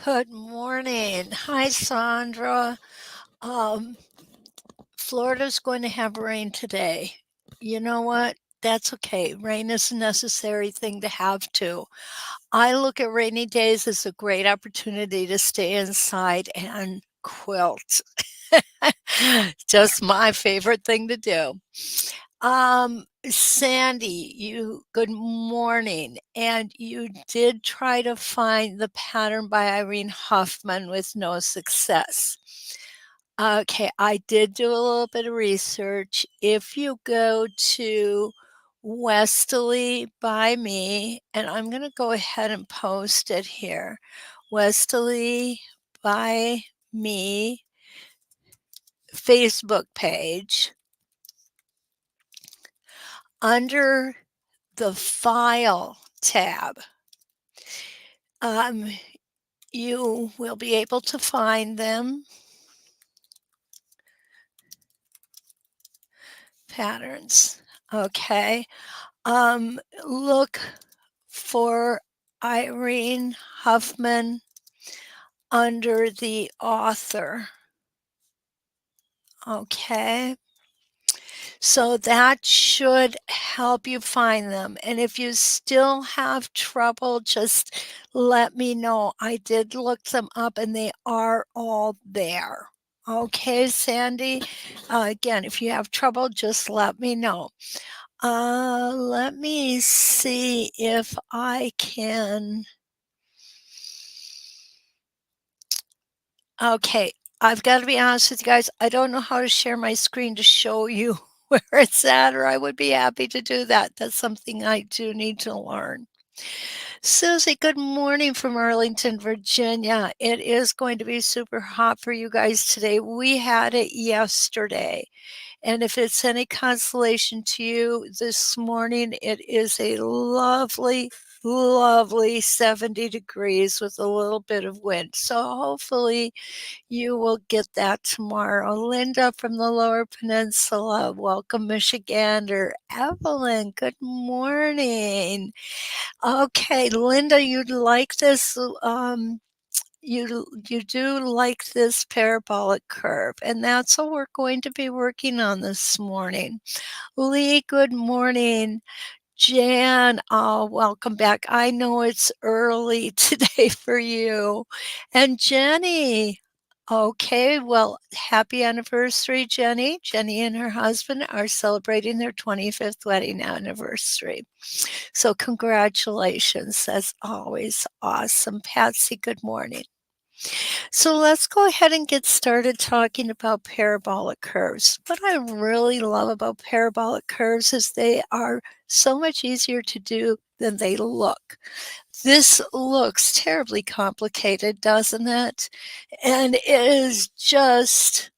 Good morning. Hi, Sandra. Um, Florida's going to have rain today. You know what? That's okay. Rain is a necessary thing to have too. I look at rainy days as a great opportunity to stay inside and quilt. Just my favorite thing to do. Sandy, good morning. And you did try to find the pattern by Irene Huffman with no success. Okay, I did do a little bit of research. If you go to Westerly by me, and I'm going to go ahead and post it here. Westerly by me Facebook page. Under the File tab, um, you will be able to find them. Patterns. Okay. Look for Irene Huffman under the author. Okay. So that should help you find them. And if you still have trouble, just let me know. I did look them up and they are all there. Okay, Sandy. Again, if you have trouble, just let me know. Let me see if I can. Okay, I've got to be honest with you guys. I don't know how to share my screen to show you where it's at, or I would be happy to do that. That's something I do need to learn. Susie, good morning from Arlington, Virginia. It is going to be super hot for you guys today. We had it yesterday. And if it's any consolation to you, this morning it is a lovely, lovely 70 degrees with a little bit of wind. So hopefully you will get that tomorrow. Linda from the Lower Peninsula, welcome, Michigander. Evelyn, good morning. Okay, Linda, you'd like this. You do like this parabolic curve, and that's what we're going to be working on this morning. Lee, good morning. Jan, oh, welcome back. I know it's early today for you. And Jenny, okay, well, happy anniversary, Jenny. Jenny and her husband are celebrating their 25th wedding anniversary. So, congratulations. That's always awesome. Patsy, good morning. So let's go ahead and get started talking about parabolic curves. What I really love about parabolic curves is they are so much easier to do than they look. This looks terribly complicated, doesn't it? And it is just,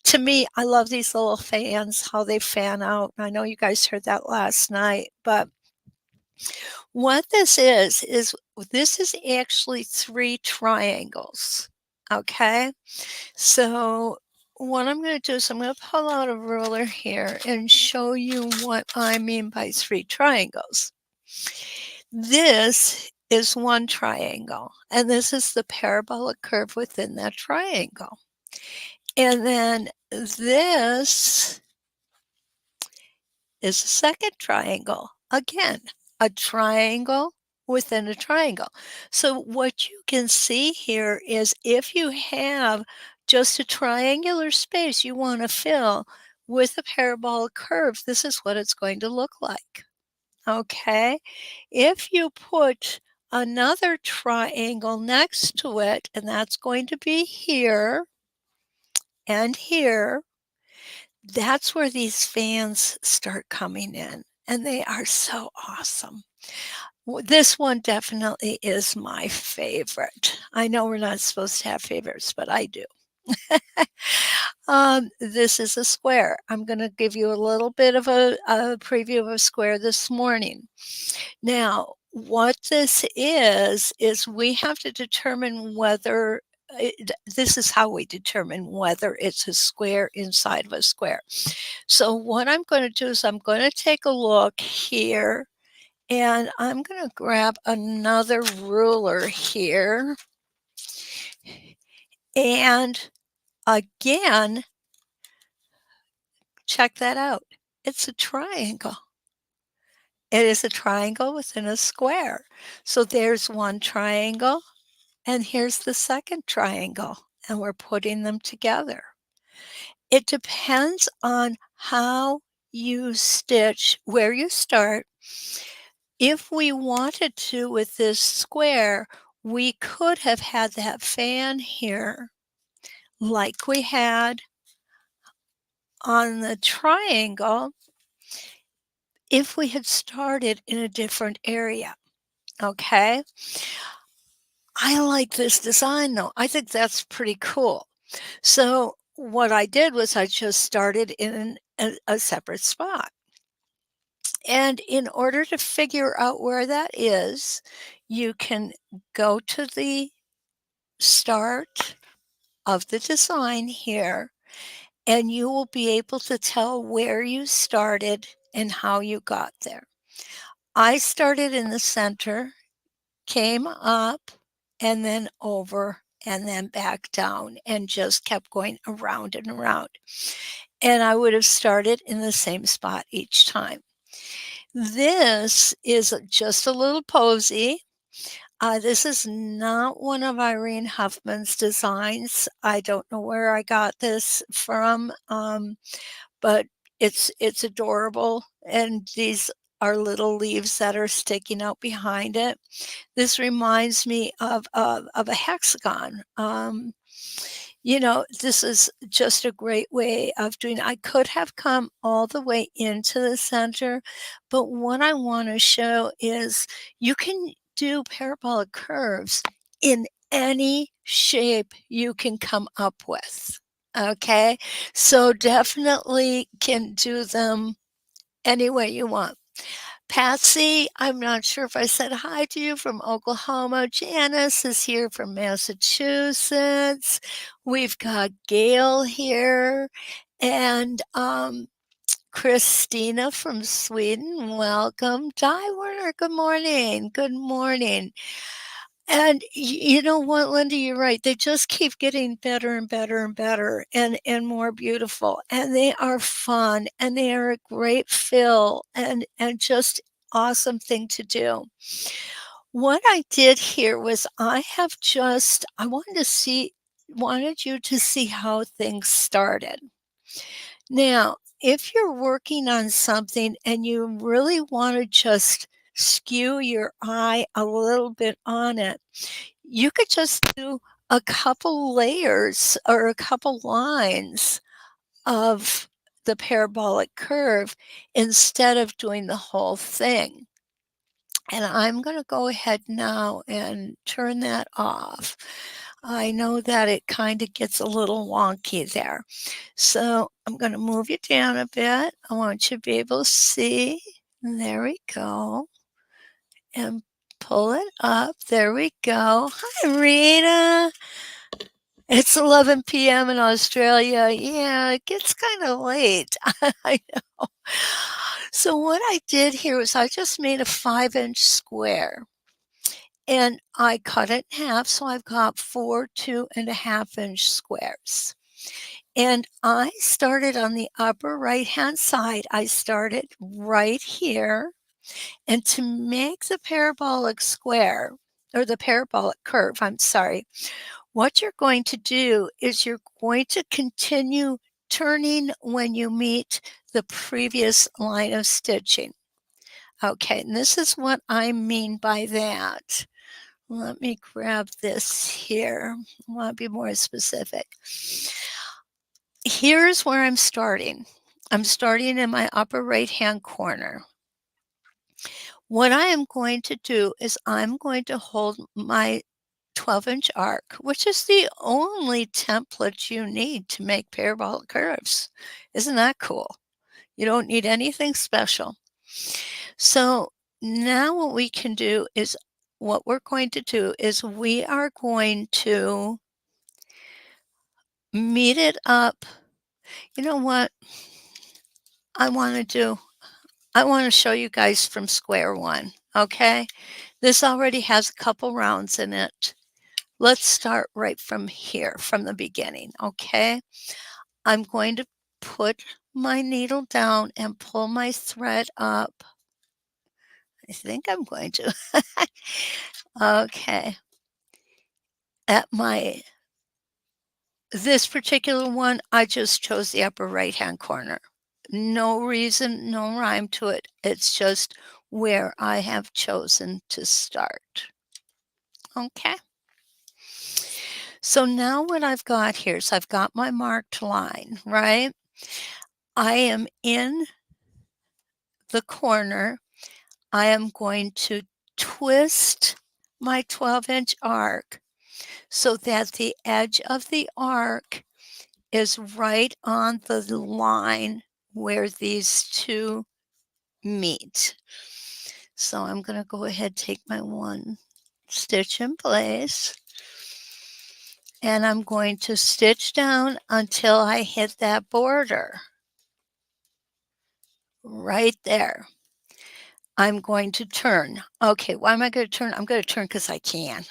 to me, I love these little fans, how they fan out. I know you guys heard that last night, but what this is actually three triangles. Okay. So what I'm going to do is I'm going to pull out a ruler here and show you what I mean by three triangles. This is one triangle, and this is the parabolic curve within that triangle. And then this is a second triangle. Again, a triangle within a triangle. So what you can see here is if you have just a triangular space you want to fill with a parabolic curve, this is what it's going to look like. Okay? If you put another triangle next to it, and that's going to be here and here, that's where these fans start coming in, and they are so awesome. This one definitely is my favorite. I know we're not supposed to have favorites, but I do. This is a square. I'm going to give you a little bit of a preview of a square this morning. Now, what this is we have to determine whether this is how we determine whether it's a square inside of a square. So what I'm going to do is I'm going to take a look here, and I'm going to grab another ruler here. And again, check that out. It's a triangle. It is a triangle within a square. So there's one triangle, and here's the second triangle, and we're putting them together. It depends on how you stitch, where you start. If we wanted to with this square, we could have had that fan here like we had on the triangle if we had started in a different area, okay? I like this design though. I think that's pretty cool. So what I did was I just started in a separate spot. And in order to figure out where that is, you can go to the start of the design here, and you will be able to tell where you started and how you got there. I started in the center, came up, and then over, and then back down, and just kept going around and around. And I would have started in the same spot each time. This is just a little posy. This is not one of Irene Huffman's designs. I don't know where I got this from, but it's adorable, and these are little leaves that are sticking out behind it. This reminds me of a hexagon. This is just a great way of doing I could have come all the way into the center, but what I wanna show is you can do parabolic curves in any shape you can come up with, okay? So definitely can do them any way you want. Patsy, I'm not sure if I said hi to you from Oklahoma. Janice is here from Massachusetts. We've got Gail here and Christina from Sweden. Welcome. Di Werner, good morning. Good morning. And you know what, Linda, you're right. They just keep getting better and better and better and more beautiful. And they are fun and they are a great fill and just awesome thing to do. What I did here was I wanted you to see how things started. Now, if you're working on something and you really want to just skew your eye a little bit on it, you could just do a couple layers or a couple lines of the parabolic curve instead of doing the whole thing. And I'm going to go ahead now and turn that off. I know that it kind of gets a little wonky there. So I'm going to move you down a bit. I want you to be able to see. There we go. And pull it up. There we go. Hi, Rita. It's 11 p.m. in Australia. Yeah, it gets kind of late. I know. So what I did here was I just made a 5-inch square and I cut it in half. So I've got 4 2.5-inch squares. And I started on the upper right-hand side. I started right here. And to make the parabolic square, or the parabolic curve, I'm sorry, what you're going to do is you're going to continue turning when you meet the previous line of stitching. Okay, and this is what I mean by that. Let me grab this here. I want to be more specific. Here's where I'm starting. I'm starting in my upper right-hand corner. What I am going to do is I'm going to hold my 12-inch arc, which is the only template you need to make parabolic curves. Isn't that cool? You don't need anything special. So now what we're going to do is we are going to meet it up. You know what I want to do? I want to show you guys from square one, okay? This already has a couple rounds in it. let's start right from here, from the beginning, okay? I'm going to put my needle down and pull my thread up. I think I'm going to. Okay. At this particular one, I just chose the upper right-hand corner. No reason, no rhyme to it. It's just where I have chosen to start. Okay. So now what I've got here is I've got my marked line, right? I am in the corner. I am going to twist my 12-inch arc so that the edge of the arc is right on the line where these two meet. So I'm going to go ahead, take my one stitch in place, and I'm going to stitch down until I hit that border right there. I'm going to turn. Okay, why am I going to turn? I'm going to turn because I can.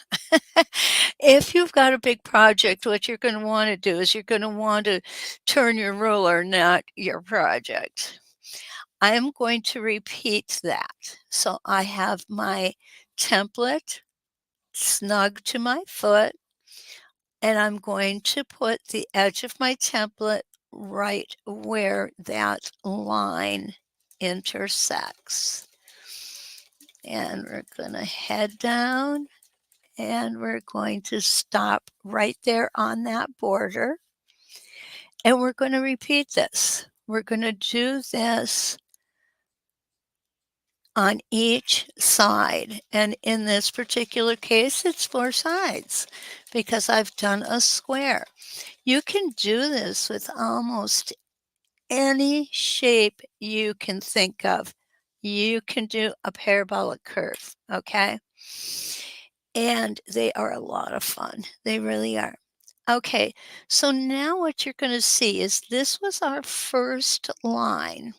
If you've got a big project, what you're going to want to do is you're going to want to turn your ruler, not your project. I am going to repeat that. So I have my template snug to my foot, and I'm going to put the edge of my template right where that line intersects. And we're going to head down and we're going to stop right there on that border. And we're going to repeat this. We're going to do this on each side. And in this particular case, it's 4 sides because I've done a square. You can do this with almost any shape you can think of. You can do a parabolic curve, okay? And they are a lot of fun. They really are. Okay, so now what you're going to see is this was our first line,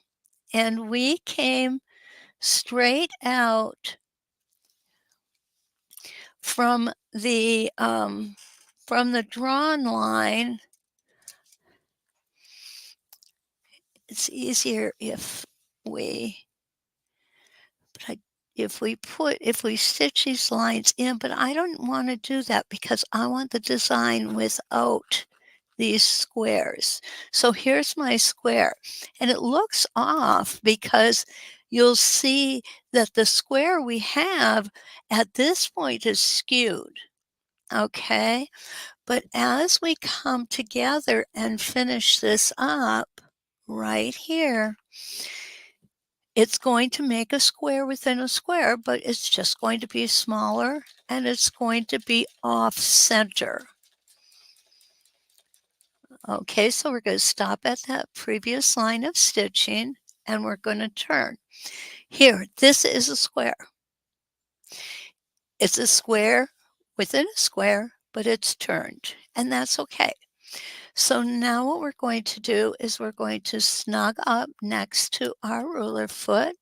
and we came straight out from the drawn line. It's easier if we but I if we stitch these lines in, but I don't wanna do that because I want the design without these squares. So here's my square, and it looks off because you'll see that the square we have at this point is skewed, okay? But as we come together and finish this up right here, it's going to make a square within a square, but it's just going to be smaller and it's going to be off center. Okay, so we're going to stop at that previous line of stitching and we're going to turn. Here, this is a square. It's a square within a square, but it's turned, and that's okay. So now what we're going to do is we're going to snug up next to our ruler foot.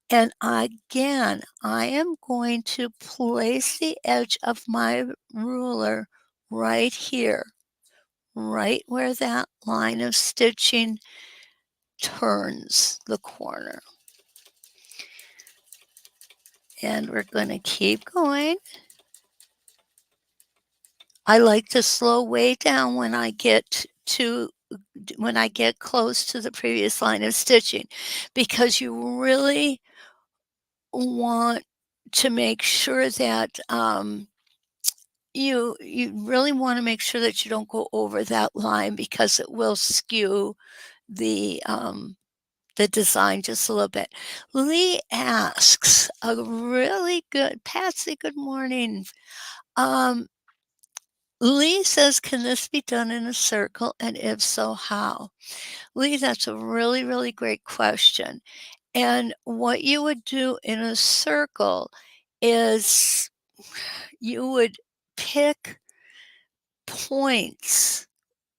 And again, I am going to place the edge of my ruler right here, right where that line of stitching turns the corner. And we're going to keep going. I like to slow way down when I get close to the previous line of stitching because you really want to make sure that you really want to make sure that you don't go over that line because it will skew the design just a little bit. Lee asks a really good Patsy, good morning. Um, Lee says, can this be done in a circle? And if so, how? Lee, that's a really, really great question. And what you would do in a circle is you would pick points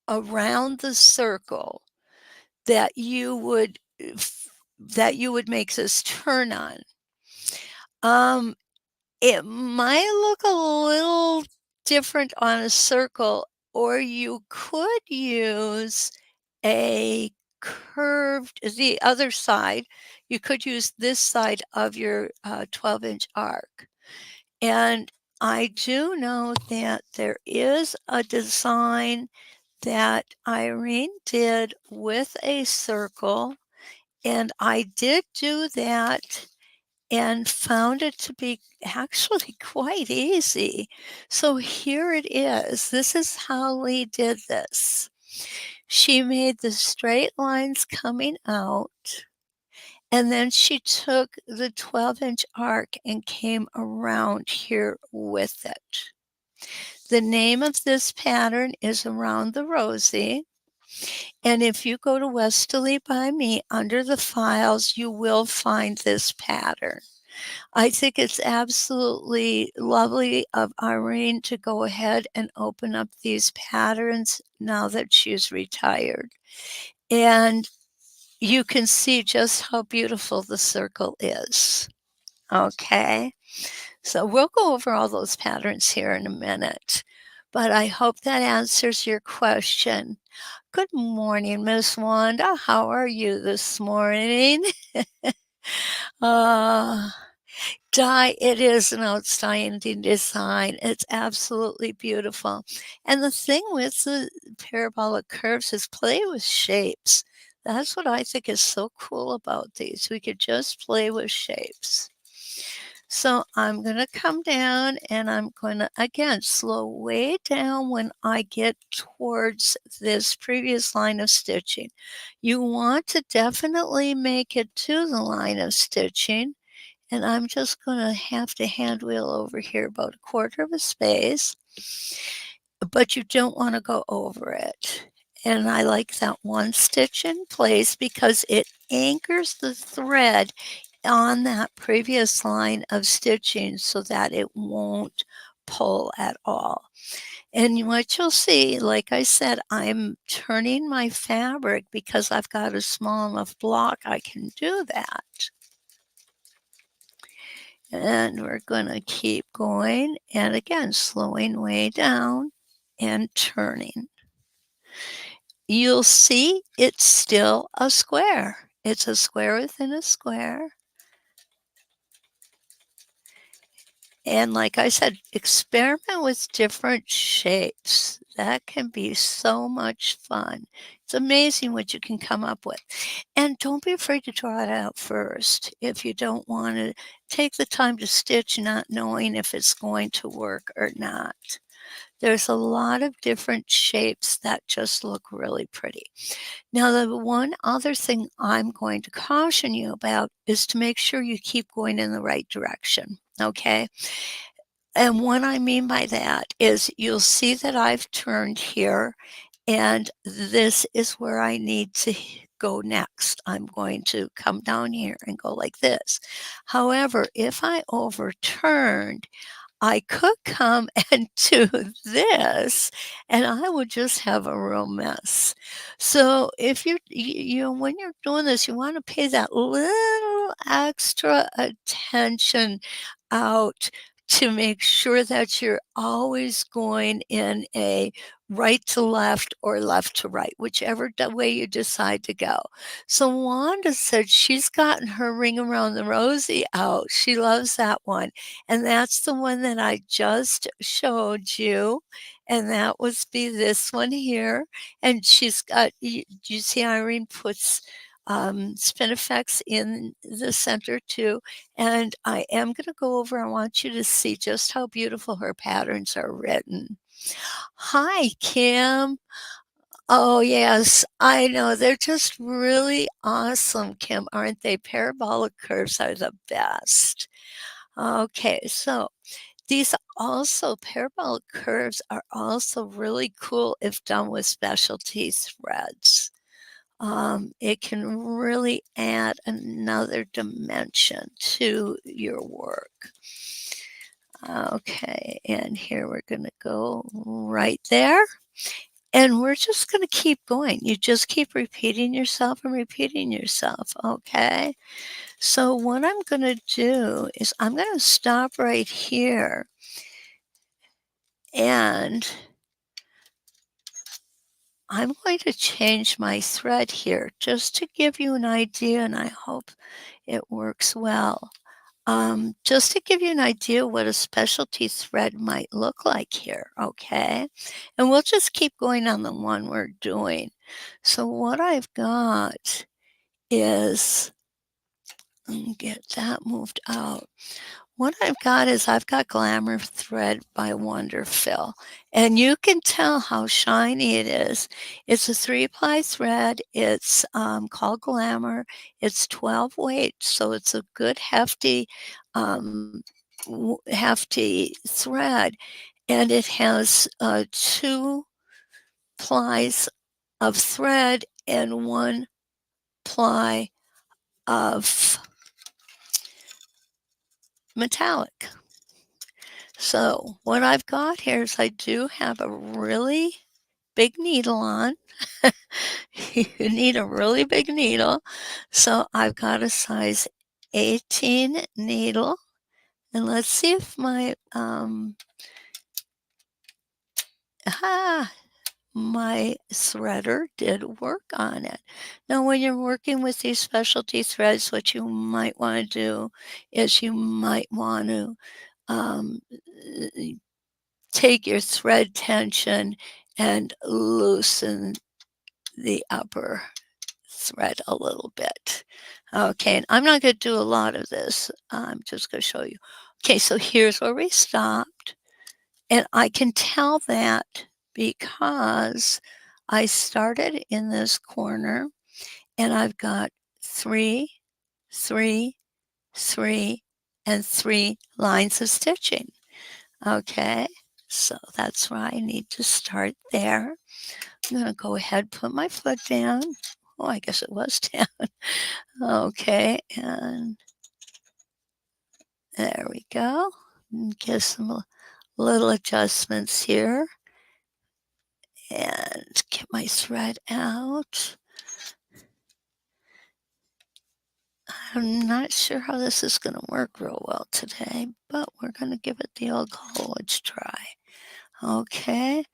around the circle that you would make this turn on. Um, it might look a little different on a circle, or you could use a curved the other side. You could use this side of your 12-inch arc. And I do know that there is a design that Irene did with a circle, and I did do that and found it to be actually quite easy. So here it is. This is how Lee did this. She made the straight lines coming out, and then she took the 12-inch arc and came around here with it. The name of this pattern is Around the Rosie. And if you go to Westerly by Me, under the files, you will find this pattern. I think it's absolutely lovely of Irene to go ahead and open up these patterns now that she's retired. And you can see just how beautiful the circle is. Okay, so we'll go over all those patterns here in a minute, but I hope that answers your question. Good morning, Miss Wanda. How are you this morning? uh, it is an outstanding design. It's absolutely beautiful. And the thing with the parabolic curves is play with shapes. That's what I think is so cool about these. We could just play with shapes. So I'm going to come down and I'm going to, again, slow way down when I get towards this previous line of stitching. You want to definitely make it to the line of stitching. And I'm just going to have to hand wheel over here about 1/4 of a space, but you don't want to go over it. And I like that one stitch in place because it anchors the thread on that previous line of stitching so that it won't pull at all. And what you'll see, like I said, I'm turning my fabric because I've got a small enough block I can do that. And we're going to keep going, and again, slowing way down and turning. You'll see it's still a square. It's a square within a square. And like I said, experiment with different shapes. That can be so much fun. It's amazing what you can come up with. And don't be afraid to draw it out first if you don't want to take the time to stitch not knowing if it's going to work or not. There's a lot of different shapes that just look really pretty. Now, the one other thing I'm going to caution you about is to make sure you keep going in the right direction, okay? And what I mean by that is you'll see that I've turned here, and this is where I need to go next. I'm going to come down here and go like this. However, if I overturned, I could come and do this, and I would just have a real mess. So if you know, when you're doing this, you wanna pay that little extra attention out to make sure that you're always going in a right to left or left to right, whichever way you decide to go. So Wanda said she's gotten her Ring Around the Rosie out. She loves that one. And that's the one that I just showed you, and that was be this one here, and she's got you see Irene puts, spin effects in the center too, and I am gonna go over, I want you to see just how beautiful her patterns are written. Hi, Kim. Oh, yes, I know, they're just really awesome, Kim, aren't they? Parabolic curves are the best. Okay, so these also parabolic curves are also really cool if done with specialty threads. It can really add another dimension to your work. Okay, and here we're going to go right there. And we're just going to keep going. You just keep repeating yourself and repeating yourself, okay? So what I'm going to do is I'm going to stop right here. And I'm going to change my thread here just to give you an idea, and I hope it works well. Just to give you an idea what a specialty thread might look like here, okay? And we'll just keep going on the one we're doing. So what I've got is, get that moved out. What I've got is I've got Glamour Thread by Wonderfill, and you can tell how shiny it is. It's a 3-ply thread. It's called Glamour. It's 12 weight, so it's a good um, hefty thread, and it has 2 plies of thread and 1 ply of metallic. So what I've got here is I do have a really big needle on. You need a really big needle. So I've got a size 18 needle. And let's see if ah, my threader did work on it. Now, when you're working with these specialty threads, what you might want to do is you might want to um, take your thread tension and loosen the upper thread a little bit. Okay, and I'm not going to do a lot of this. I'm just going to show you. Okay, so here's where we stopped. And I can tell that because I started in this corner and I've got 3, 3, 3, and 3 lines of stitching. Okay, so that's why I need to start there. I'm going to go ahead, put my foot down. Oh, I guess it was down. Okay, and there we go. Get some little adjustments here and get my thread out. I'm not sure how this is going to work real well today, but we're going to give it the old college try. Okay,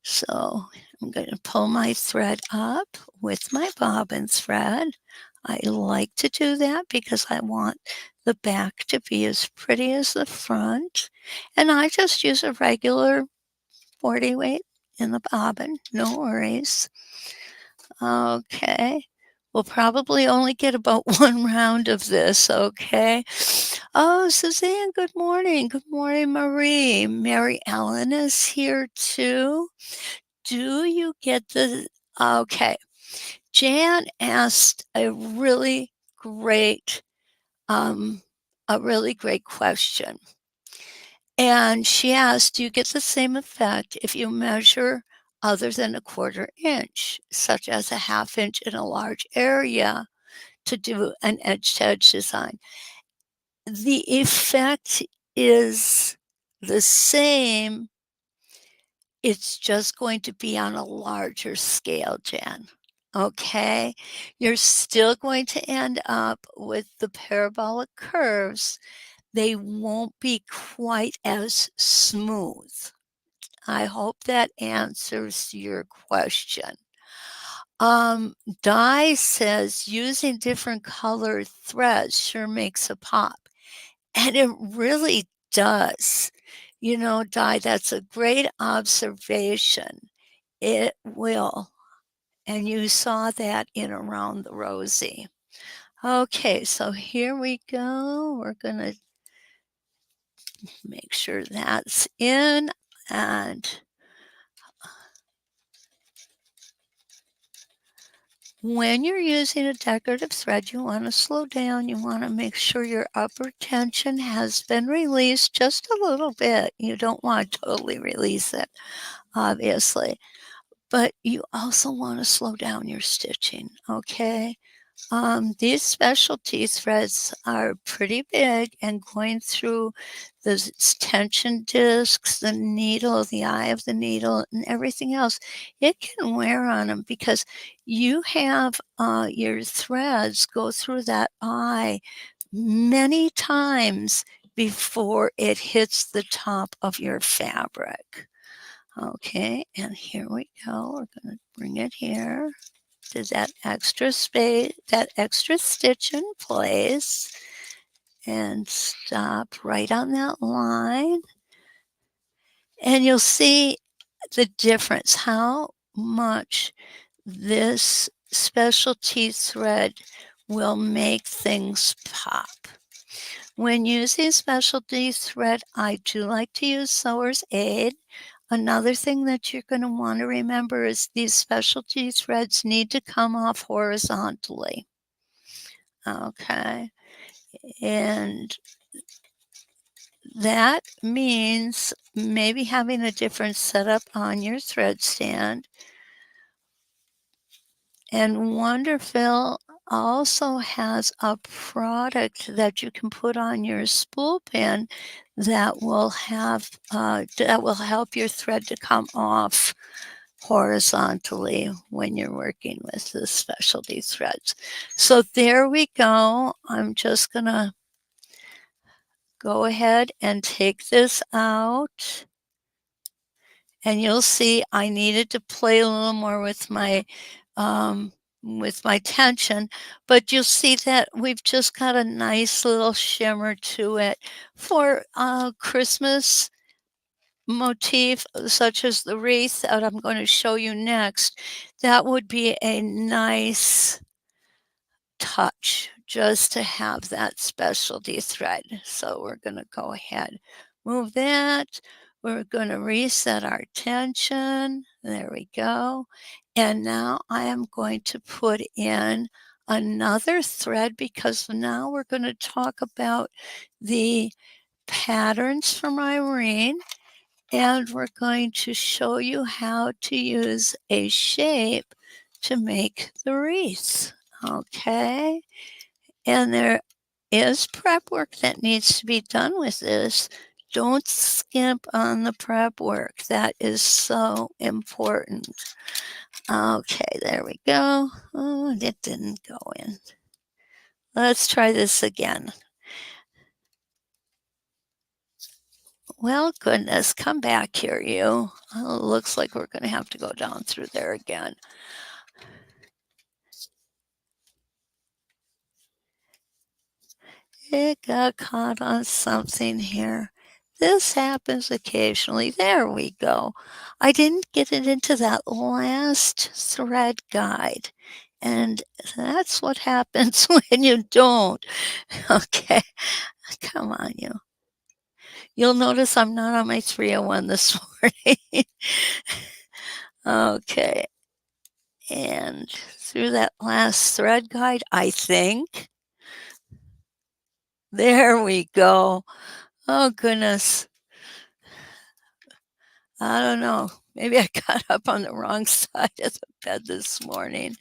so I'm going to pull my thread up with my bobbin thread. I like to do that because I want the back to be as pretty as the front. And I just use a regular 40 weight in the bobbin, no worries. Okay, we'll probably only get about 1 round of this, okay? Oh, Suzanne, good morning. Good morning, Marie. Mary Ellen is here too. Do you get the okay. Jan asked great, a really great question. And she asked, do you get the same effect if you measure other than a 1/4 inch, such as a 1/2 inch in a large area to do an edge-to-edge design? The effect is the same. It's just going to be on a larger scale, Jan. Okay? You're still going to end up with the parabolic curves. They won't be quite as smooth. I hope that answers your question. Di says using different colored threads sure makes a pop. And it really does. You know, Di, that's a great observation. It will. And you saw that in Around the Rosie. Okay, so here we go. We're going to make sure that's in. And when you're using a decorative thread, you want to slow down. You want to make sure your upper tension has been released just a little bit. You don't want to totally release it, obviously. But you also want to slow down your stitching, okay? These specialty threads are pretty big, and going through the tension discs, the needle, the eye of the needle, and everything else, it can wear on them because you have your threads go through that eye many times before it hits the top of your fabric. Okay, and here we go. We're going to bring it here to that extra space, that extra stitch in place, and stop right on that line. And you'll see the difference, how much this specialty thread will make things pop. When using specialty thread, I do like to use Sewer's Aid. Another thing that you're going to want to remember is these specialty threads need to come off horizontally. Okay. And that means maybe having a different setup on your thread stand. And Wonderfil also has a product that you can put on your spool pin that will help your thread to come off horizontally when you're working with the specialty threads. So there we go. I'm just gonna go ahead and take this out. And you'll see I needed to play a little more with my tension, but you'll see that we've just got a nice little shimmer to it for a Christmas motif, such as the wreath that I'm going to show you next. That would be a nice touch just to have that specialty thread. So we're going to go ahead, move that. We're going to reset our tension. There we go. And now I am going to put in another thread because now we're going to talk about the patterns from Irene, and we're going to show you how to use a shape to make the wreath. Okay. And there is prep work that needs to be done with this. Don't skimp on the prep work. That is so important. Okay, there we go. Oh, it didn't go in. Let's try this again. Well, goodness, come back here, you. Oh, looks like we're going to have to go down through there again. It got caught on something here. This happens occasionally. There we go. I didn't get it into that last thread guide. And that's what happens when you don't. Okay, come on, you. You'll notice I'm not on my 301 this morning. Okay, and through that last thread guide, I think. There we go. Oh, goodness. I don't know. Maybe I got up on the wrong side of the bed this morning.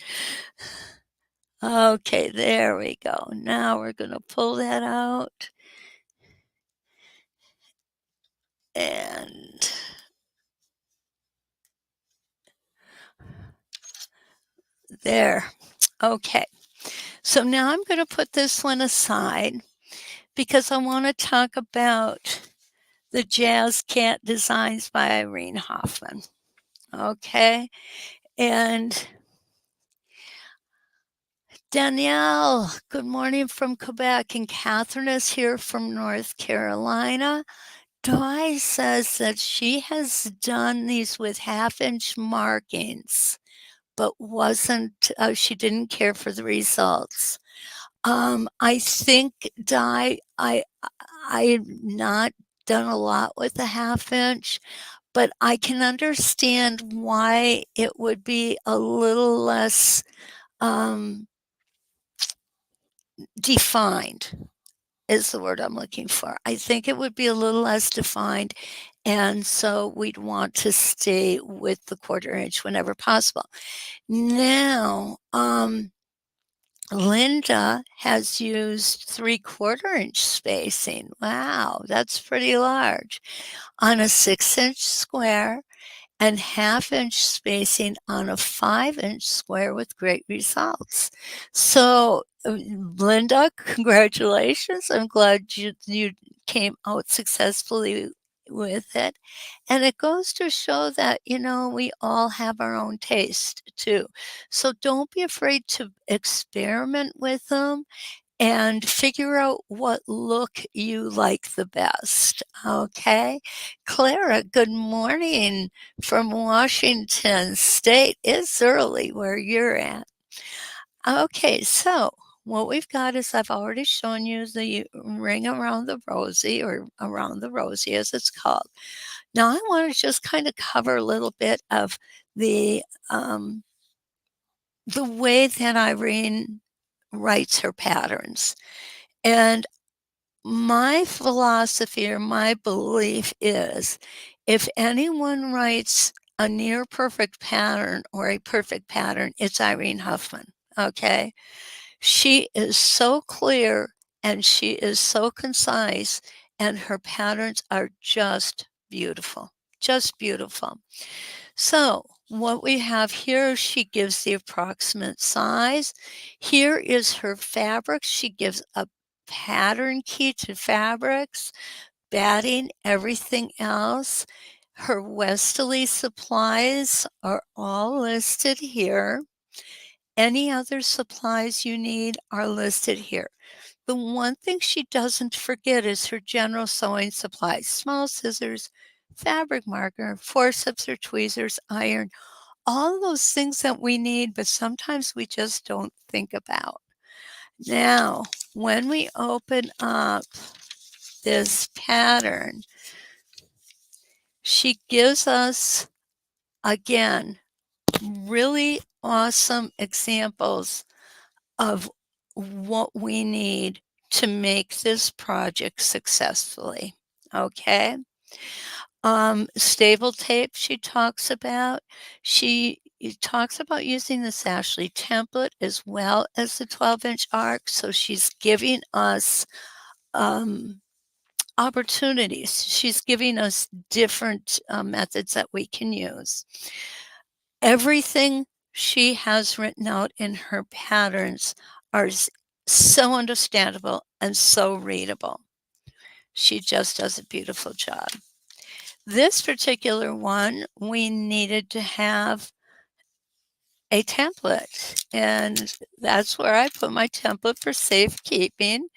Okay, there we go. Now we're going to pull that out. And there. Okay. So now I'm going to put this one aside because I want to talk about the Jazz Cat Designs by Irene Hoffman. Okay. And Danielle, good morning from Quebec. And Catherine is here from North Carolina. Di says that she has done these with half-inch markings, but she didn't care for the results. I think, Di, I've not done a lot with the half-inch, but I can understand why it would be a little less defined is the word I'm looking for. I think it would be a little less defined, and so we'd want to stay with the 1/4 inch whenever possible. Now, Linda has used 3/4 inch spacing. Wow, that's pretty large. On a 6-inch square and 1/2 inch spacing on a 5-inch square with great results. So, Linda, congratulations. I'm glad you came out successfully with it. And it goes to show that, we all have our own taste too. So don't be afraid to experiment with them and figure out what look you like the best. Okay. Clara, good morning from Washington State. It's early where you're at. Okay, so what we've got is I've already shown you the ring around the rosy, or around the rosy as it's called. Now I want to just kind of cover a little bit of the um, the way that Irene writes her patterns. And my philosophy or my belief is if anyone writes a near perfect pattern or a perfect pattern, it's Irene Huffman. Okay. She is so clear and she is so concise, and her patterns are just beautiful. Just beautiful. So, what we have here, she gives the approximate size. Here is her fabric. She gives a pattern key to fabrics, batting, everything else. Her Westerly supplies are all listed here. Any other supplies you need are listed here. The one thing she doesn't forget is her general sewing supplies: small scissors, fabric marker, forceps or tweezers, iron, all those things that we need, but sometimes we just don't think about. Now, when we open up this pattern, she gives us, again, really awesome examples of what we need to make this project successfully. Okay. Stable tape she talks about. She talks about using the Ashley template as well as the 12-inch arc. So she's giving us opportunities. She's giving us different methods that we can use. Everything she has written out in her patterns are so understandable and so readable. She just does a beautiful job. This particular one, we needed to have a template, and that's where I put my template for safekeeping.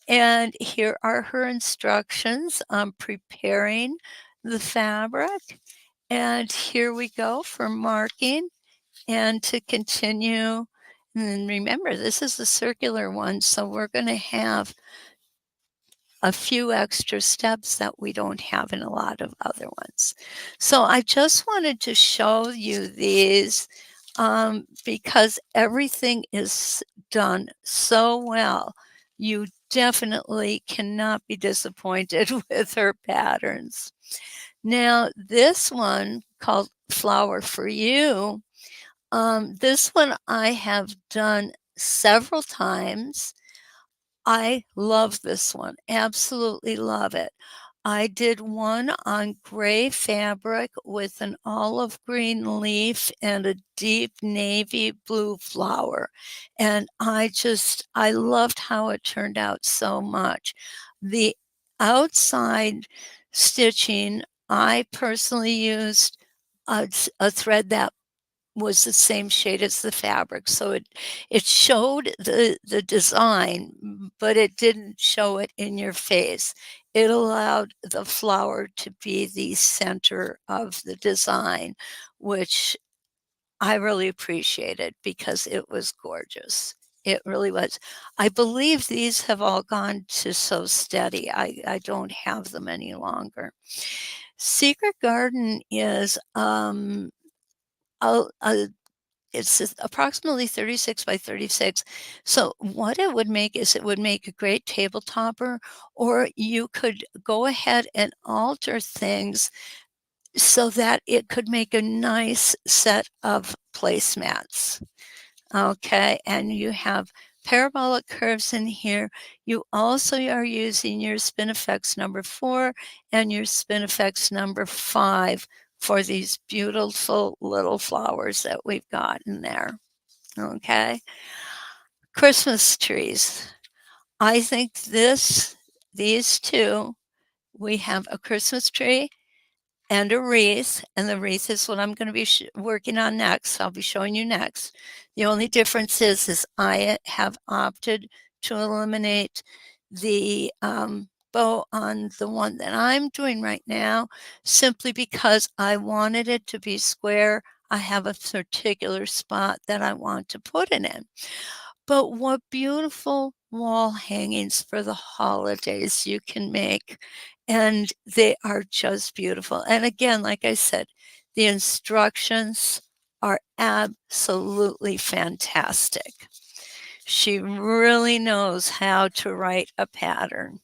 And here are her instructions on preparing the fabric. And here we go for marking and to continue. And remember, this is the circular one, so we're going to have a few extra steps that we don't have in a lot of other ones. So I just wanted to show you these because everything is done so well. You definitely cannot be disappointed with her patterns. Now, this one called Flower for You, this one I have done several times. I love this one, absolutely love it. I did one on gray fabric with an olive green leaf and a deep navy blue flower, and I loved how it turned out so much. The outside stitching, I personally used a thread that was the same shade as the fabric. So it showed the design, but it didn't show it in your face. It allowed the flower to be the center of the design, which I really appreciated because it was gorgeous. It really was. I believe these have all gone to Sew Steady. I don't have them any longer. Secret Garden is a it's approximately 36 by 36. So what it would make is it would make a great table topper, or you could go ahead and alter things so that it could make a nice set of placemats. Okay, and you have parabolic curves in here. You also are using your Spinifex number 4 and your Spinifex number 5 for these beautiful little flowers that we've got in there. Okay. Christmas trees. I think these two we have a Christmas tree and a wreath, and the wreath is what I'm going to be working on next. I'll be showing you next. The only difference is I have opted to eliminate the bow on the one that I'm doing right now, simply because I wanted it to be square. I have a particular spot that I want to put it in. But what beautiful wall hangings for the holidays you can make, and they are just beautiful. And again, like I said, the instructions are absolutely fantastic. She really knows how to write a pattern.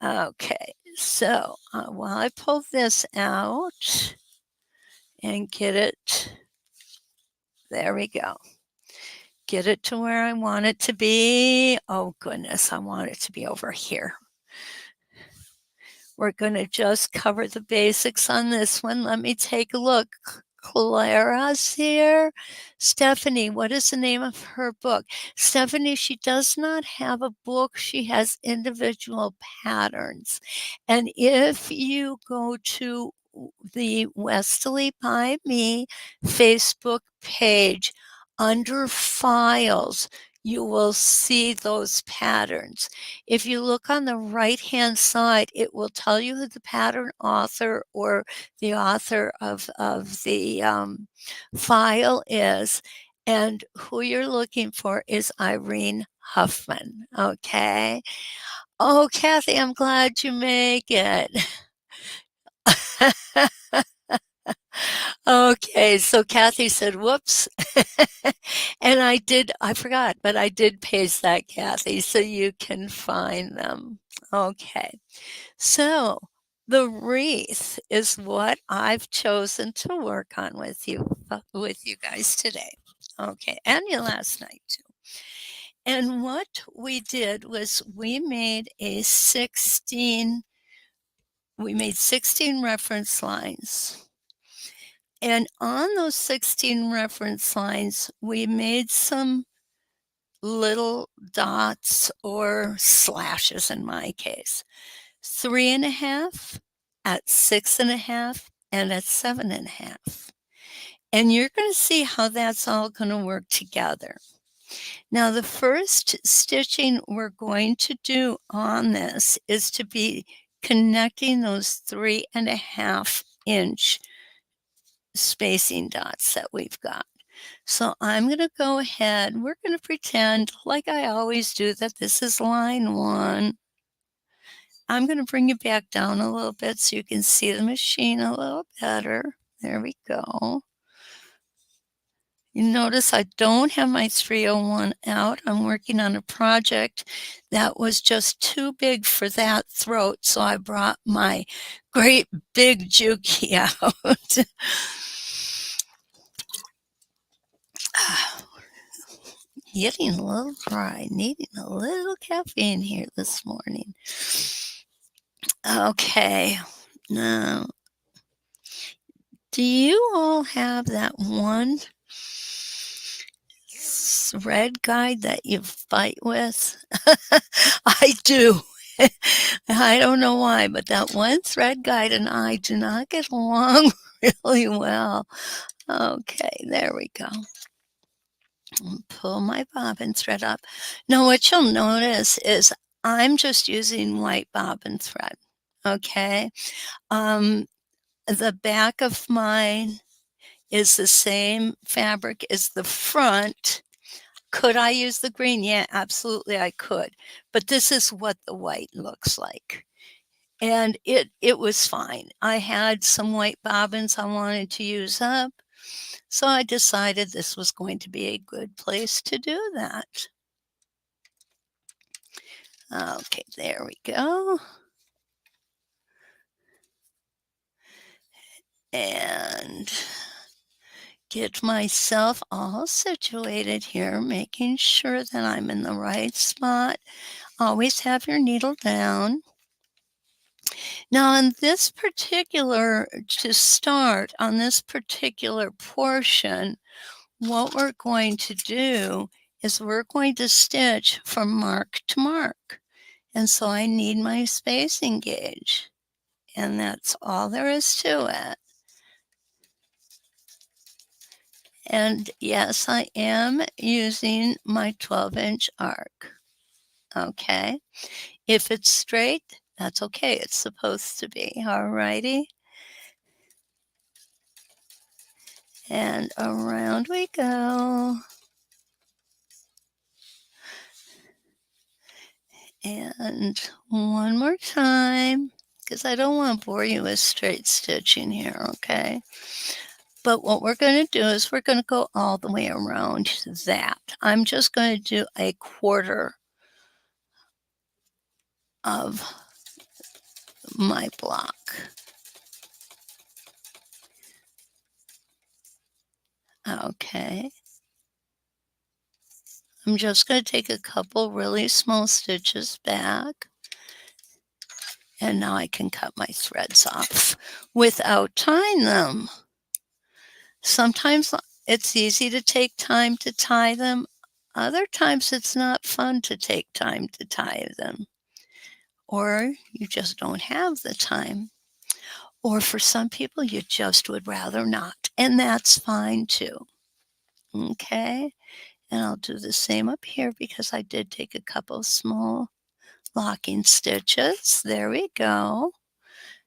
Okay, so while I pull this out and get it, there we go. Get it to where I want it to be. Oh goodness, I want it to be over here. We're going to just cover the basics on this one. Let me take a look. Clara's here. Stephanie, what is the name of her book? Stephanie, she does not have a book. She has individual patterns. And if you go to the Westerly by Me Facebook page, under files, you will see those patterns. If you look on the right-hand side, it will tell you who the pattern author or the author of the file is, and who you're looking for is Irene Huffman, okay? Oh, Kathy, I'm glad you make it. Okay, so Kathy said, "Whoops." And I forgot, but I did paste that, Kathy, so you can find them. Okay, so the wreath is what I've chosen to work on with you guys today. Okay, and you last night too. And what we did was we made 16 reference lines. And on those 16 reference lines, we made some little dots or slashes in my case. 3.5, at 6.5, and at 7.5. And you're going to see how that's all going to work together. Now, the first stitching we're going to do on this is to be connecting those 3.5-inch spacing dots that we've got. So I'm going to go ahead, we're going to pretend, like I always do, that this is line 1. I'm going to bring it back down a little bit so you can see the machine a little better. There we go. You notice I don't have my 301 out. I'm working on a project that was just too big for that throat, so I brought my great big Juki out. Getting a little dry, needing a little caffeine here this morning. Okay, now, do you all have that one thread guide that you fight with? I do. I don't know why, but that one thread guide and I do not get along really well. Okay, there we go. Pull my bobbin thread up. Now, what you'll notice is I'm just using white bobbin thread, okay? The back of mine is the same fabric as the front. Could I use the green? Yeah, absolutely I could. But this is what the white looks like. And it was fine. I had some white bobbins I wanted to use up, so I decided this was going to be a good place to do that. Okay, there we go. And get myself all situated here, making sure that I'm in the right spot. Always have your needle down. Now, on this particular, to start on this particular portion, what we're going to do is we're going to stitch from mark to mark. And so I need my spacing gauge, and that's all there is to it. And yes, I am using my 12-inch arc. Okay. If it's straight, that's okay. It's supposed to be. All righty. And around we go. And one more time, because I don't want to bore you with straight stitching here, okay? But what we're going to do is we're going to go all the way around that. I'm just going to do a quarter of my block. Okay. I'm just going to take a couple really small stitches back. And now I can cut my threads off without tying them. Sometimes it's easy to take time to tie them. Other times it's not fun to take time to tie them. Or you just don't have the time. Or for some people, you just would rather not. And that's fine too. Okay. And I'll do the same up here because I did take a couple small locking stitches. There we go.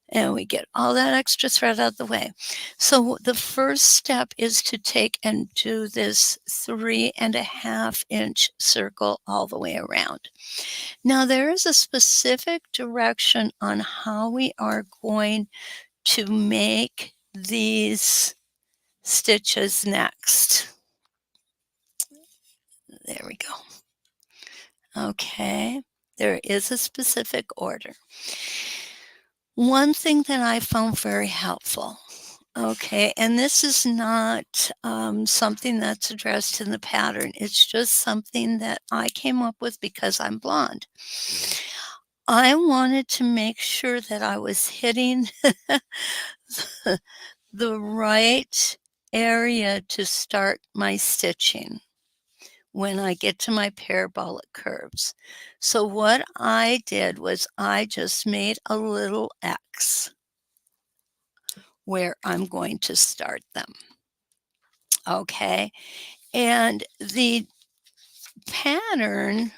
And we get all that extra thread out of the way. So the first step is to take and do this 3.5-inch circle all the way around. Now there is a specific direction on how we are going to make these stitches next. There we go. Okay, there is a specific order. One thing that I found very helpful, okay, and this is not something that's addressed in the pattern. It's just something that I came up with because I'm blonde. I wanted to make sure that I was hitting the right area to start my stitching when I get to my parabolic curves. So what I did was I just made a little X where I'm going to start them. Okay. And the pattern,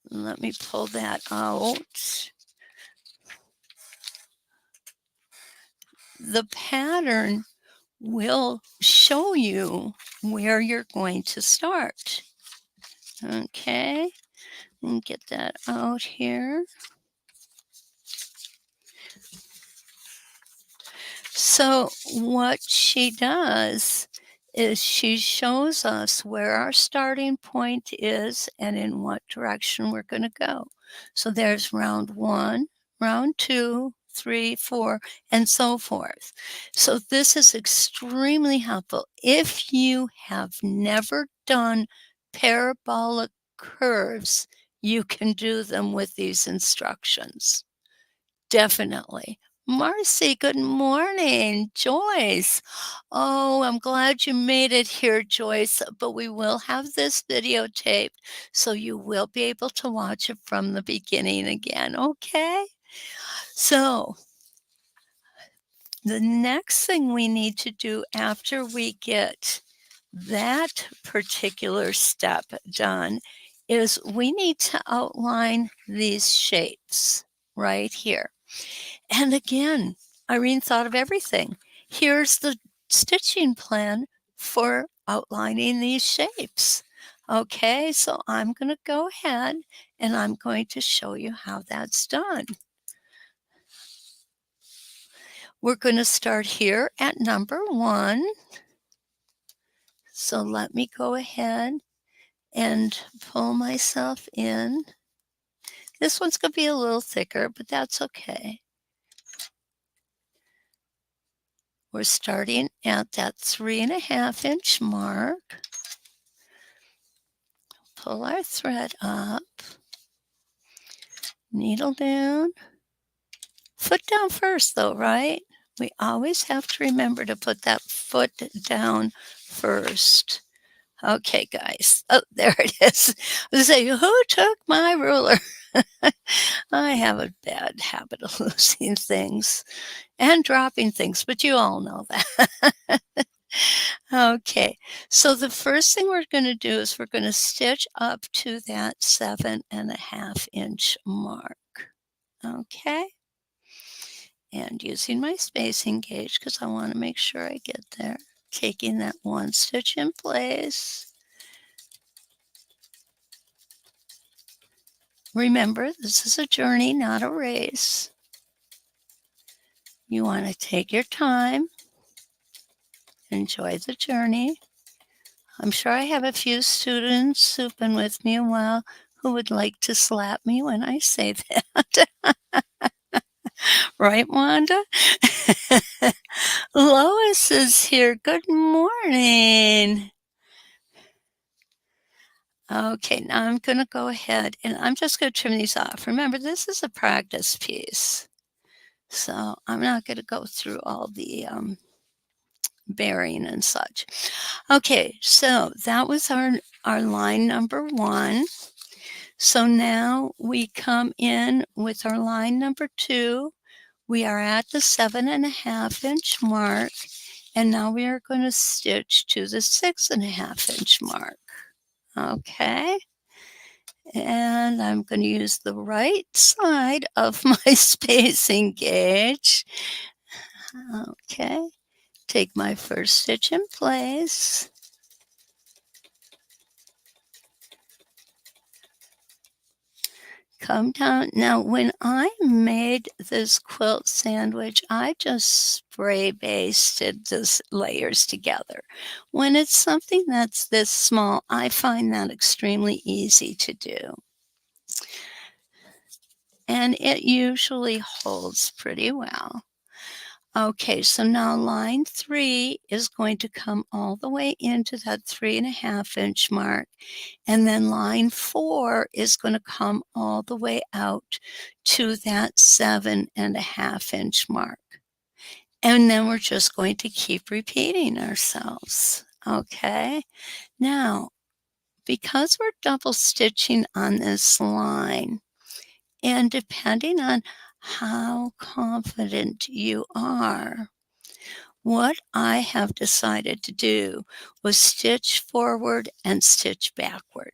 let me pull that out. The pattern will show you where you're going to start. Okay. And get that out here. So what she does is she shows us where our starting point is and in what direction we're going to go. So there's round 1, round 2, 3, 4, and so forth. So this is extremely helpful. If you have never done parabolic curves, you can do them with these instructions. Definitely. Marcy, good morning. Joyce. Oh, I'm glad you made it here, Joyce, but we will have this videotaped, so you will be able to watch it from the beginning again, okay? So, the next thing we need to do after we get that particular step done is we need to outline these shapes right here. And again, Irene thought of everything. Here's the stitching plan for outlining these shapes. Okay, so I'm going to go ahead and I'm going to show you how that's done. We're going to start here at number 1. So let me go ahead and pull myself in. This one's going to be a little thicker, but that's okay. We're starting at that 3.5-inch mark. Pull our thread up, needle down, foot down first though, right? We always have to remember to put that foot down first. Okay, guys. Oh, there it is. I was saying, who took my ruler? I have a bad habit of losing things and dropping things, but you all know that. Okay, so the first thing we're going to do is we're going to stitch up to that 7.5 inch mark. Okay, and using my spacing gauge because I want to make sure I get there, taking that one stitch in place. Remember, this is a journey, not a race. You want to take your time, enjoy the journey. I'm sure I have a few students who've been with me a while who would like to slap me when I say that. Right, Wanda? Lois is here. Good morning. Okay, now I'm going to go ahead and I'm just going to trim these off. Remember, this is a practice piece. So I'm not going to go through all the bearing and such. Okay, so that was our line number 1. So now we come in with our line number 2. We are at the 7.5 inch mark, and now we are going to stitch to the 6.5 inch mark. Okay, and I'm going to use the right side of my spacing gauge. Okay, take my first stitch in place. Come down. Now, when I made this quilt sandwich, I just spray basted the layers together. When it's something that's this small, I find that extremely easy to do. And it usually holds pretty well. Okay, so now line 3 is going to come all the way into that 3.5 inch mark. And then line 4 is going to come all the way out to that 7.5 inch mark. And then we're just going to keep repeating ourselves. Okay, now because we're double stitching on this line, and depending on how confident you are, what I have decided to do was stitch forward and stitch backward.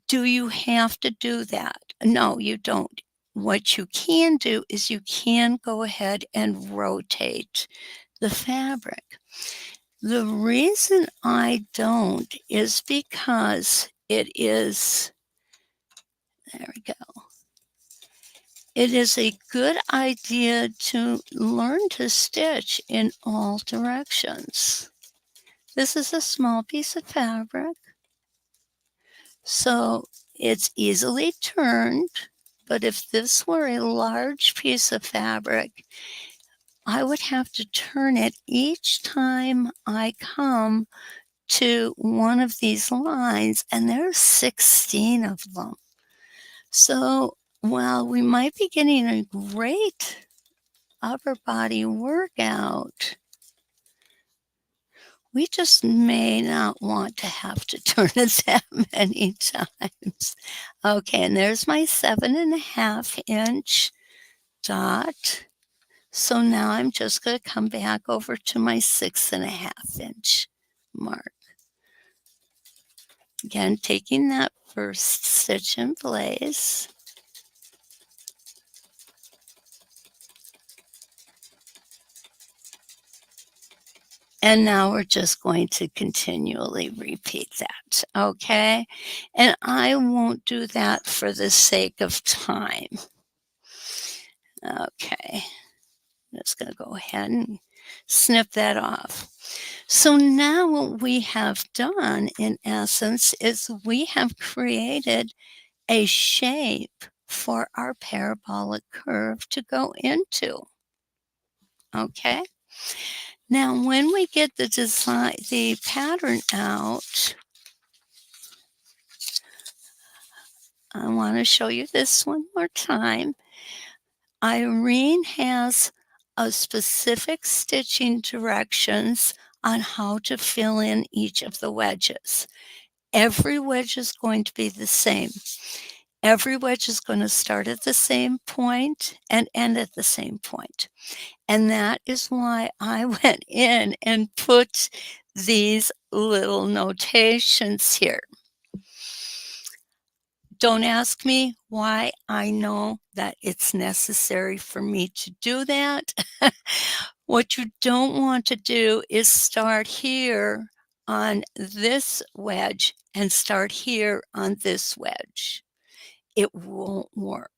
Do you have to do that? No, you don't. What you can do is you can go ahead and rotate the fabric. The reason I don't is because it is, there we go. It is a good idea to learn to stitch in all directions. This is a small piece of fabric, so it's easily turned, but if this were a large piece of fabric, I would have to turn it each time I come to one of these lines, and there's 16 of them. So while we might be getting a great upper body workout, we just may not want to have to turn it that many times. Okay, and there's my 7.5 inch dot. So now I'm just going to come back over to my 6.5 inch mark. Again, taking that first stitch in place. And now we're just going to continually repeat that, okay? And I won't do that for the sake of time. Okay, I'm just going to go ahead and snip that off. So now what we have done, in essence, is we have created a shape for our parabolic curve to go into, okay? Now, when we get the design, the pattern out, I want to show you this one more time. Irene has a specific stitching directions on how to fill in each of the wedges. Every wedge is going to be the same. Every wedge is going to start at the same point and end at the same point. And that is why I went in and put these little notations here. Don't ask me why. I know that it's necessary for me to do that. What you don't want to do is start here on this wedge and start here on this wedge. It won't work.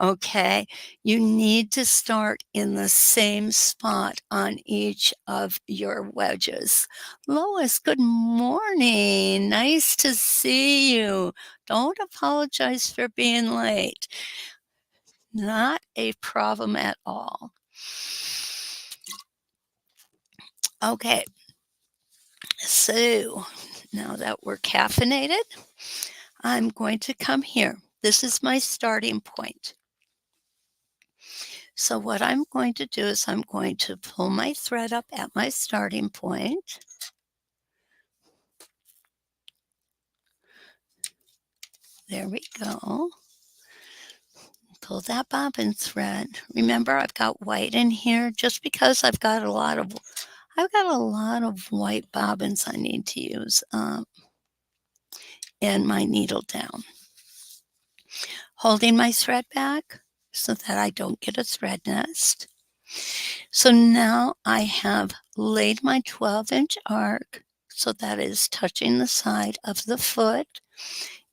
Okay? You need to start in the same spot on each of your wedges. Lois, good morning. Nice to see you. Don't apologize for being late. Not a problem at all. Okay, so now that we're caffeinated, I'm going to come here. This is my starting point. So what I'm going to do is I'm going to pull my thread up at my starting point. There we go. Pull that bobbin thread. Remember, I've got white in here just because I've got a lot of white bobbins I need to use in my needle down. Holding my thread back so that I don't get a thread nest. So now I have laid my 12-inch arc so that is touching the side of the foot,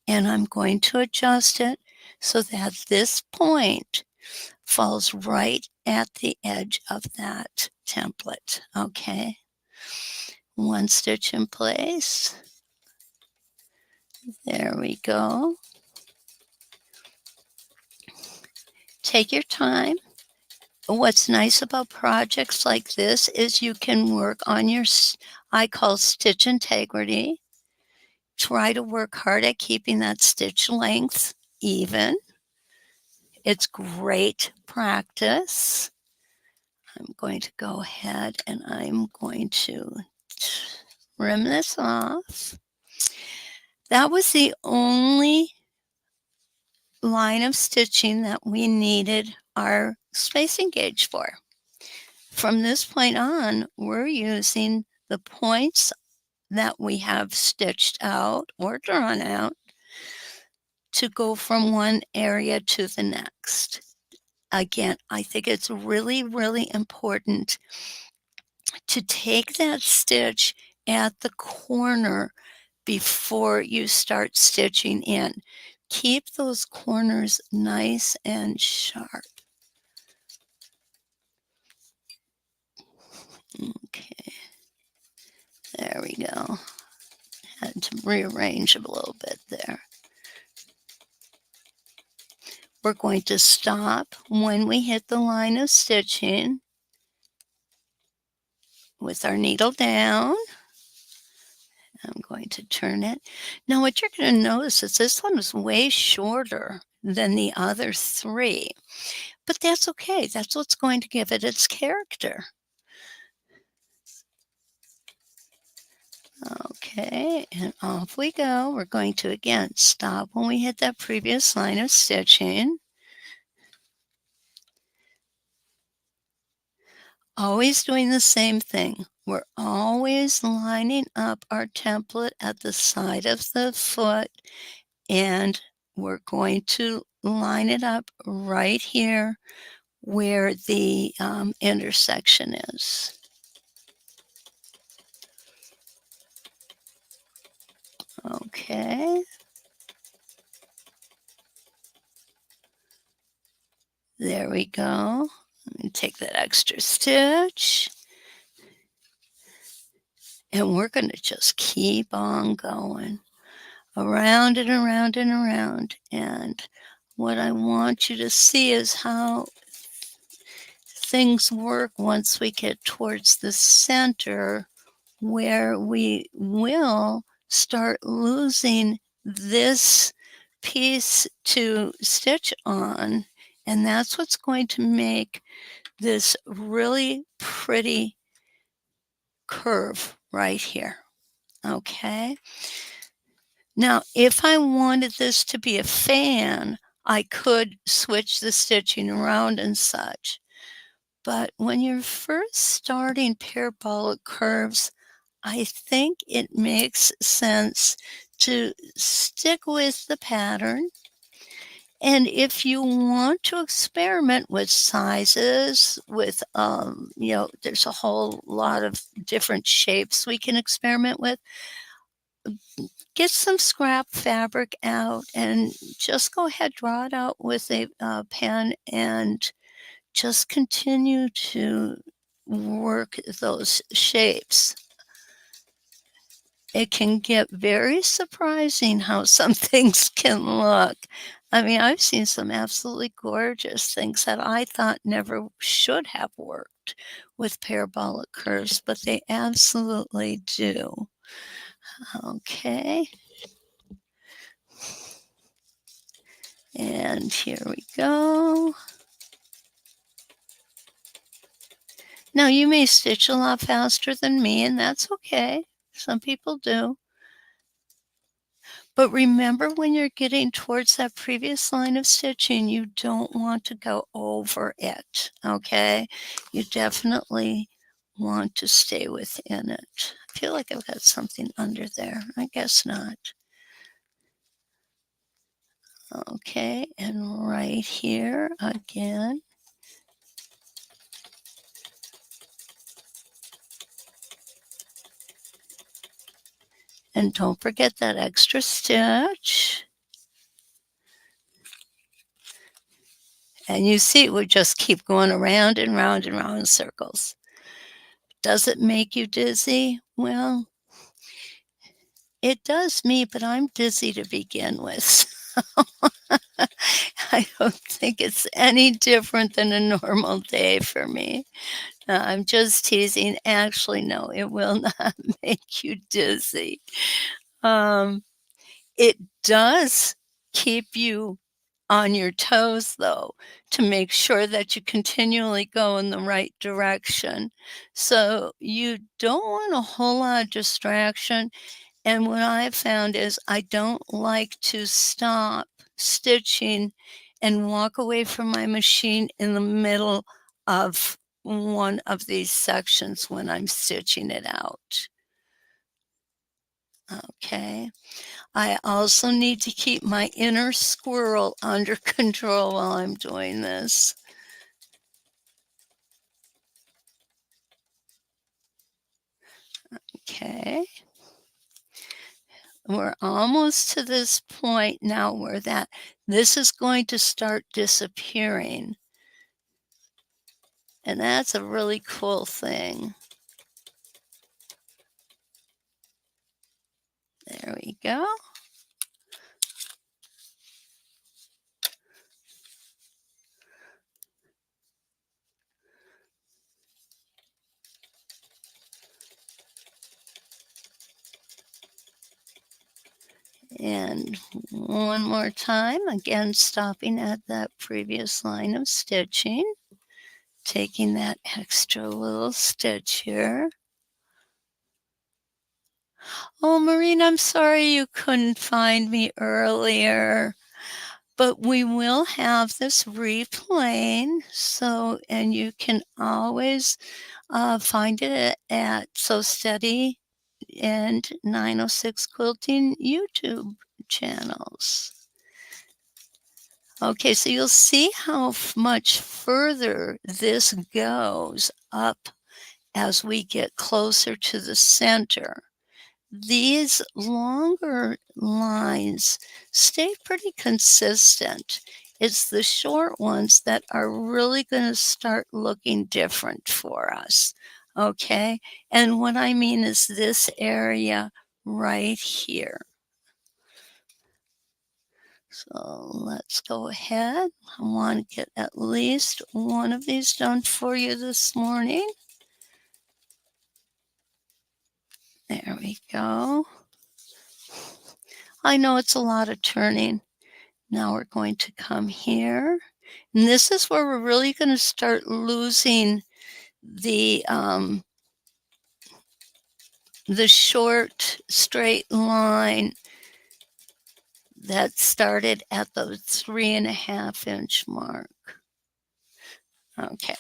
and I'm going to adjust it so that this point falls right at the edge of that template, okay? One stitch in place. There we go. Take your time. What's nice about projects like this is you can work on your, I call stitch integrity. Try to work hard at keeping that stitch length even. It's great practice. I'm going to go ahead and I'm going to trim this off. That was the only line of stitching that we needed our spacing gauge for. From this point on, we're using the points that we have stitched out or drawn out to go from one area to the next. Again, I think it's really, really important to take that stitch at the corner before you start stitching in. Keep those corners nice and sharp. Okay, there we go. Had to rearrange a little bit there. We're going to stop when we hit the line of stitching with our needle down. I'm going to turn it. Now what you're going to notice is this one is way shorter than the other three, but that's okay. That's what's going to give it its character. Okay, and off we go. We're going to again stop when we hit that previous line of stitching. Always doing the same thing. We're always lining up our template at the side of the foot, and we're going to line it up right here where the intersection is. Okay. There we go. Let me take that extra stitch. And we're going to just keep on going around and around and around. And what I want you to see is how things work once we get towards the center, where we will start losing this piece to stitch on. And that's what's going to make this really pretty curve right here. Okay. Now, if I wanted this to be a fan, I could switch the stitching around and such. But when you're first starting parabolic curves, I think it makes sense to stick with the pattern. And if you want to experiment with sizes, with, there's a whole lot of different shapes we can experiment with. Get some scrap fabric out and just go ahead, draw it out with a pen and just continue to work those shapes. It can get very surprising how some things can look. I mean, I've seen some absolutely gorgeous things that I thought never should have worked with parabolic curves, but they absolutely do. Okay. And here we go. Now, you may stitch a lot faster than me, and that's okay. Some people do. But remember, when you're getting towards that previous line of stitching, you don't want to go over it, okay? You definitely want to stay within it. I feel like I've got something under there. I guess not. Okay, and right here again. And don't forget that extra stitch. And you see, we just keep going around and round and round in circles. Does it make you dizzy? Well, it does me, but I'm dizzy to begin with. I don't think it's any different than a normal day for me. I'm just teasing. Actually, no, it will not make you dizzy. Um, it does keep you on your toes, though, to make sure that you continually go in the right direction. So you don't want a whole lot of distraction. And what I've found is I don't like to stop stitching and walk away from my machine in the middle of one of these sections when I'm stitching it out. Okay. I also need to keep my inner squirrel under control while I'm doing this. Okay. We're almost to this point now where this is going to start disappearing. And that's a really cool thing. There we go. And one more time, again, stopping at that previous line of stitching, taking that extra little stitch here. Oh, Maureen, I'm sorry you couldn't find me earlier, but we will have this replaying. So, and you can always find it at So Steady and 906 Quilting YouTube channels. Okay, so you'll see how much further this goes up as we get closer to the center. These longer lines stay pretty consistent. It's the short ones that are really going to start looking different for us. Okay, and what I mean is this area right here. So let's go ahead. I want to get at least one of these done for you this morning. There we go. I know it's a lot of turning. Now we're going to come here. And this is where we're really going to start losing the short straight line that started at the 3.5-inch mark. Okay.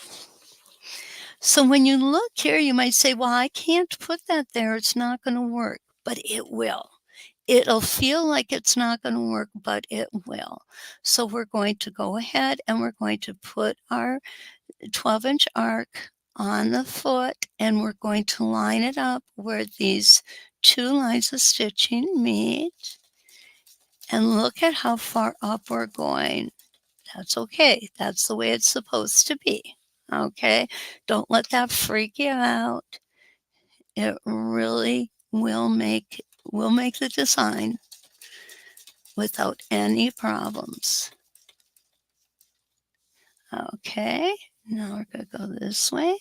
So when you look here, you might say, well, I can't put that there. It's not going to work, but it will. It'll feel like it's not going to work, but it will. So we're going to go ahead and we're going to put our 12-inch arc on the foot, and we're going to line it up where these two lines of stitching meet. And look at how far up we're going. That's okay. That's the way it's supposed to be. Okay? Don't let that freak you out. It really will make the design without any problems. Okay, now we're going to go this way.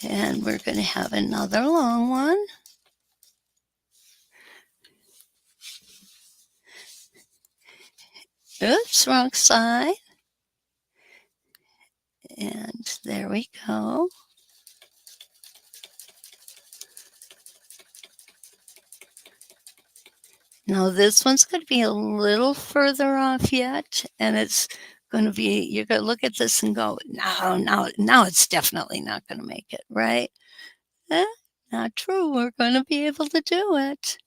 And we're going to have another long one. Oops, wrong side. And there we go. Now this one's going to be a little further off yet, and it's going to be, you're going to look at this and go, now it's definitely not going to make it, right? Not true. We're going to be able to do it.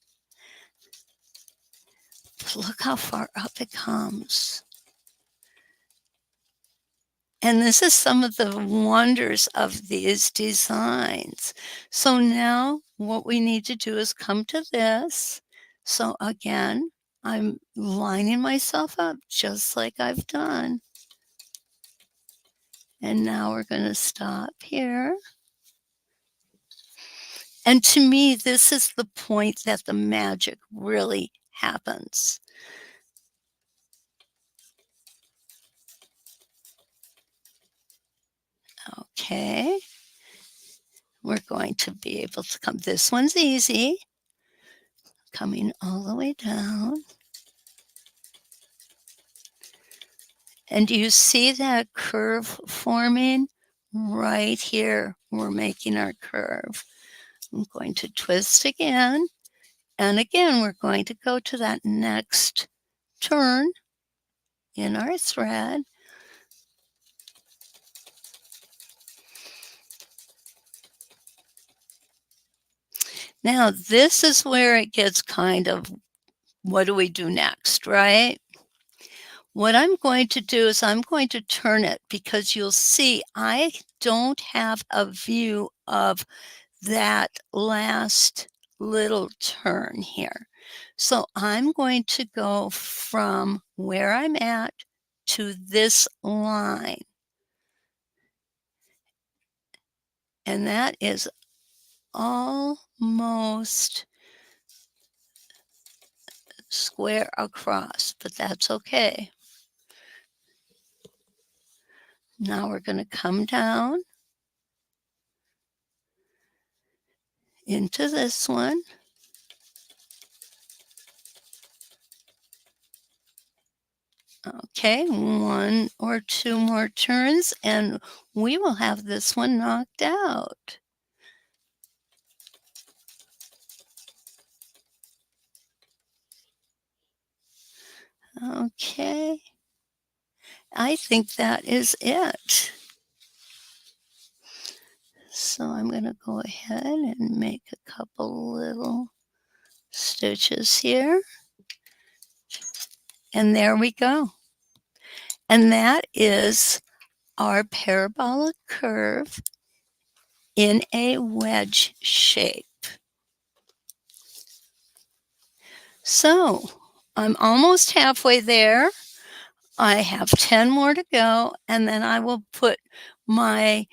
But look how far up it comes. And this is some of the wonders of these designs. So now what we need to do is come to this. So again, I'm lining myself up just like I've done. And now we're going to stop here. And to me, this is the point that the magic really happens. Okay. We're going to be able to come, this one's easy. Coming all the way down. And do you see that curve forming? Right here, we're making our curve. I'm going to twist again. And again, we're going to go to that next turn in our thread. Now, this is where it gets kind of, what do we do next, right? What I'm going to do is I'm going to turn it, because you'll see I don't have a view of that last little turn here. So I'm going to go from where I'm at to this line. And that is almost square across, but that's okay. Now we're going to come down into this one. Okay, 1 or 2 more turns, and we will have this one knocked out. Okay, I think that is it. So I'm going to go ahead and make a couple little stitches here. And there we go. And that is our parabolic curve in a wedge shape. So I'm almost halfway there. I have 10 more to go, and then I will put my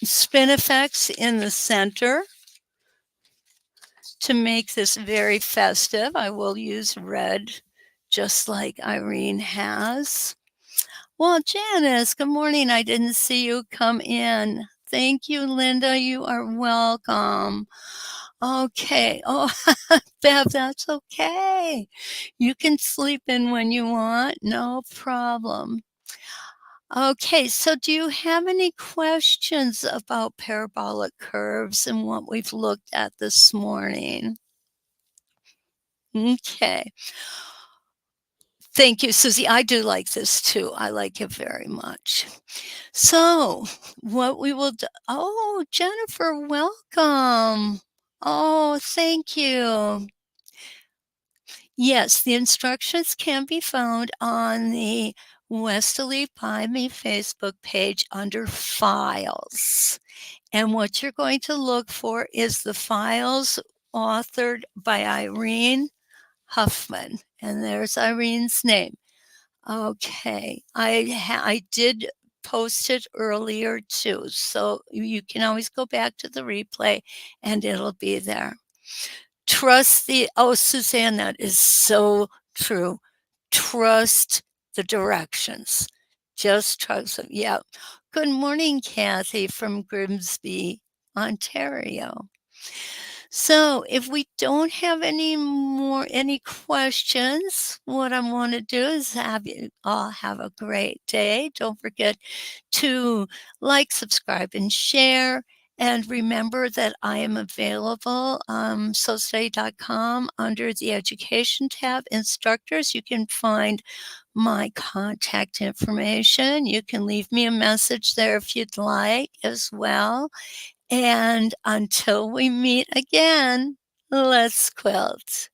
spin effects in the center to make this very festive. I will use red, just like Irene has. Well, Janice, good morning. I didn't see you come in. Thank you, Linda. You are welcome. Okay. Oh, Bev, that's okay. You can sleep in when you want. No problem. Okay, so do you have any questions about parabolic curves and what we've looked at this morning? Okay. Thank you, Susie. I do like this too. I like it very much. So, what we will do oh, Jennifer, welcome. Oh, thank you. Yes, the instructions can be found on the Westerly by Me Facebook page under Files. And what you're going to look for is the files authored by Irene Huffman. And there's Irene's name. Okay. I did post it earlier too, so you can always go back to the replay and it'll be there. Trust the oh, Suzanne, that is so true. Trust the directions. Just trust them. Yeah. Good morning, Kathy from Grimsby, Ontario. So, if we don't have any questions, what I want to do is have you all have a great day. Don't forget to like, subscribe, and share. And remember that I am available soulstudy.com under the education tab, instructors. You can find my contact information. You can leave me a message there if you'd like as well. And until we meet again, let's quilt.